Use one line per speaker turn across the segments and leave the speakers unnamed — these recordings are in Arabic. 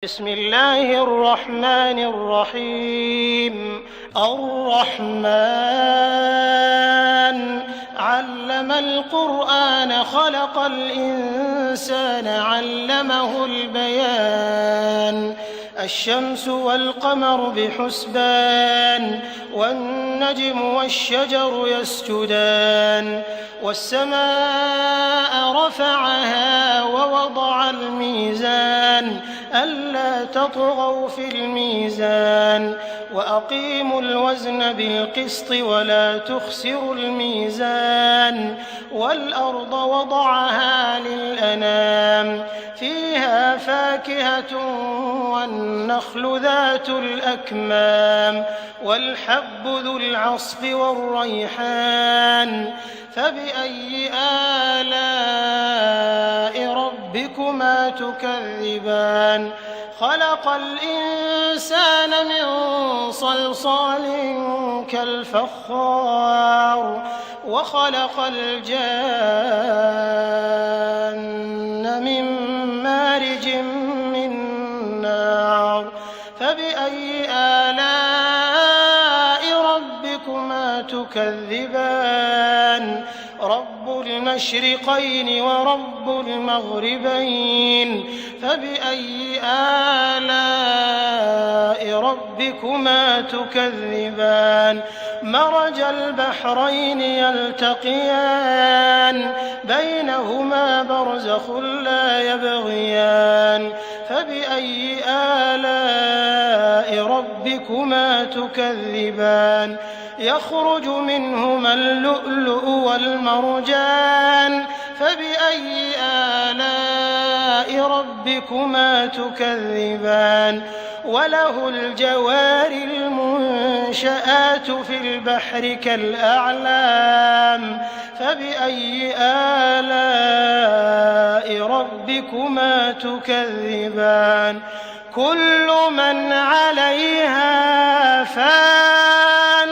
بسم الله الرحمن الرحيم. الرحمن علم القرآن خلق الإنسان علمه البيان. الشمس والقمر بحسبان والنجم والشجر يسجدان والسماء رفعها ووضع الميزان ألا تطغوا في الميزان وأقيموا الوزن بالقسط ولا تخسروا الميزان والأرض وضعها للأنام فيها فاكهة والنخل ذات الأكمام والحب ذو العصف والريحان فبأي آلاء ربكما تكذبان. خلق الإنسان من صلصال كالفخار وخلق الجان من مارج من نار فبأي آلاء ربكما تكذبان. رب المشرقين ورب المغربين فبأي آلاء ربكما تكذبان. مرج البحرين يلتقيان بينهما برزخ لا يبغيان فبأي آلاء ربكما تكذبان. يخرج منهما اللؤلؤ والمرجان فبأي آلاء ربكما تكذبان. وله الجوار المنشآت في البحر كالأعلام فبأي آلاء ربكما تكذبان. كل من عليها فان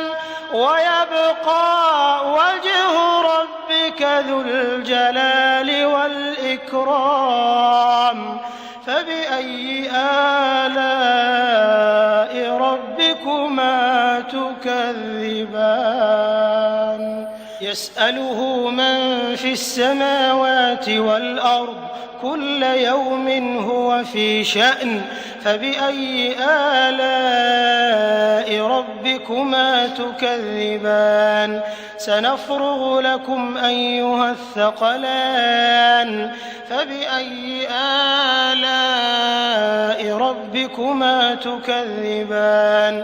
ويبقى وجه ربك ذو الجلال والإكرام فبأي آلاء ربكما تكذبان. يسأله من في السماوات والأرض كل يوم هو في شأن فبأي آلاء ربكما تكذبان. سنفرغ لكم أيها الثقلان فبأي آلاء ربكما تكذبان.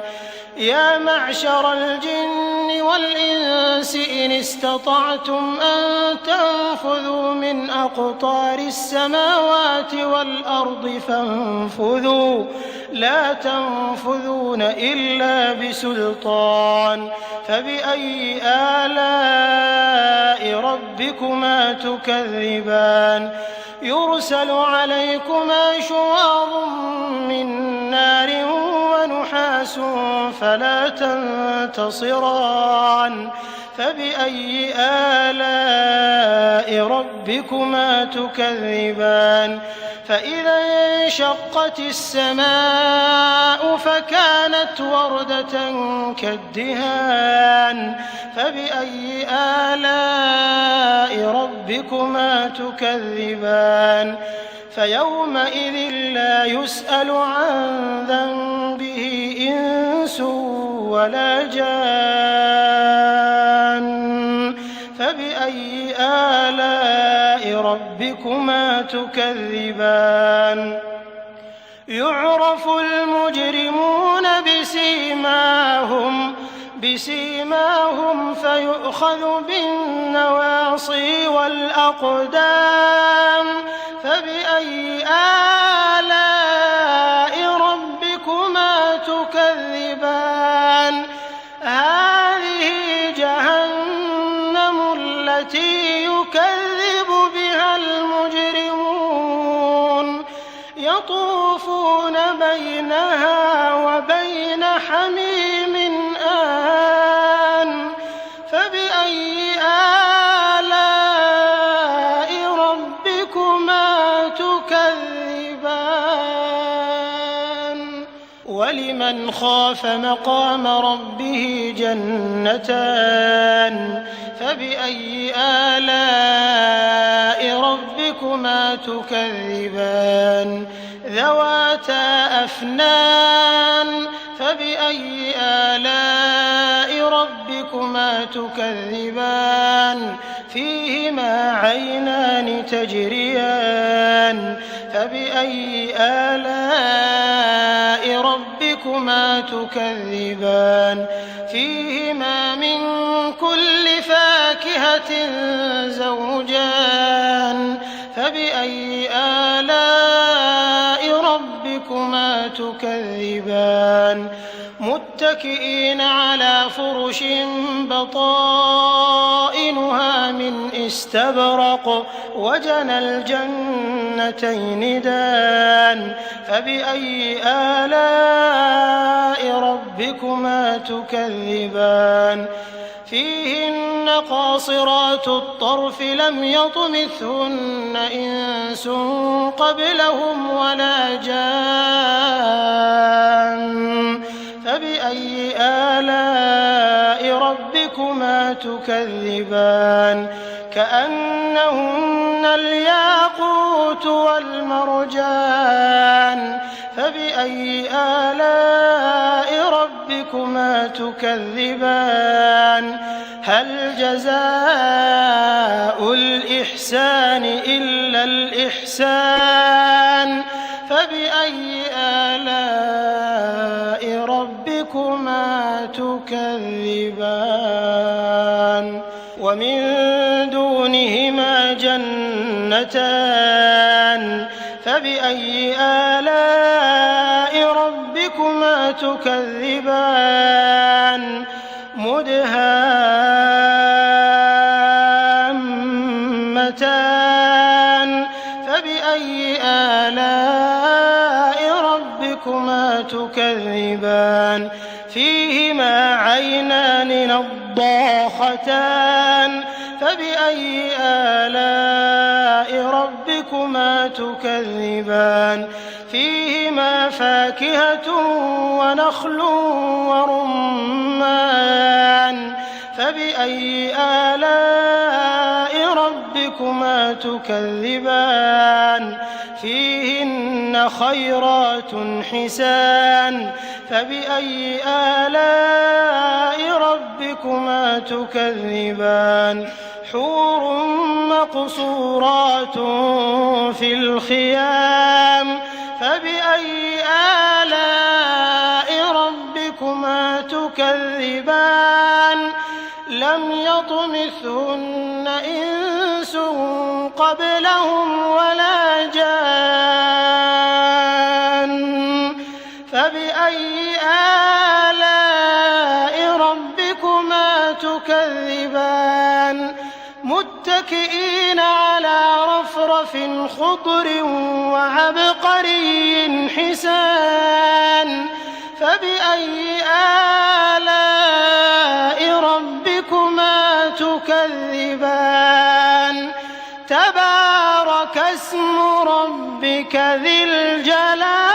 يا معشر الجن والإنس إن استطعتم أن تنفذوا من أقطار السماوات والأرض فانفذوا لا تنفذون إلا بسلطان فبأي آلاء ربكما تكذبان. يرسل عليكما شواظ من نار ونحاس فلا تنتصران فبأي آلاء ربكما تكذبان. فإذا انشقت السماء فكانت وردة كالدهان فبأي آلاء ربكما تكذبان. فيومئذ لا يسأل عن ذنبه إنس ولا جان فبأي آلاء ربكما تكذبان. يعرف المجرمون بسيماهم فيؤخذ بالنواصي والأقدام فبأي آلاء ربكما تكذبان. هذه جهنم التي يكذب بها المجرمون يطوفون بينها وبين حميم آن فبأي آلاء ولمن خاف مقام ربه جنتان فبأي آلاء ربكما تكذبان ذواتا أفنان فبأي آلاء ربكما تكذبان فيهما عينان تجريان فبأي آلاء ربكما تكذبان فيهما من كل فاكهة زوجان فبأي آلاء ربكما تكذبان متكئين على فرش بطائنها من استبرق وجنى الجنتين دان فبأي آلاء ربكما تكذبان فيهن قاصرات الطرف لم يطمثهن إنس قبلهم ولا جان فبأي آلاء ربكما تكذبان كأنهن الياقوت والمرجان فبأي آلاء ربكما تكذبان هل جزاء الإحسان إلا الإحسان فبأي آلاء ربكما تكذبان ومن دونهما جنتان فبأي آلاء ربكما تكذبان مدهامتان فبأي آلاء ربكما تكذبان فيهما عينان نضاختان فبأي آلاء ربكما تكذبان فيهما فاكهة ونخل ورمان فبأي آلاء ربكما تكذبان فيهن خيرات حسان فبأي آلاء ربكما تكذبان حور مقصورات في الخيام فبأي آلاء ربكما تكذبان لم يطمثهن إنس قبلهم ولا جان فبأي آلاء ربكما تكذبان متكئين على رفرف خضر وعبقري حسان فبأي آلاء ربكما تكذبان تبارك اسم ربك ذي الجلال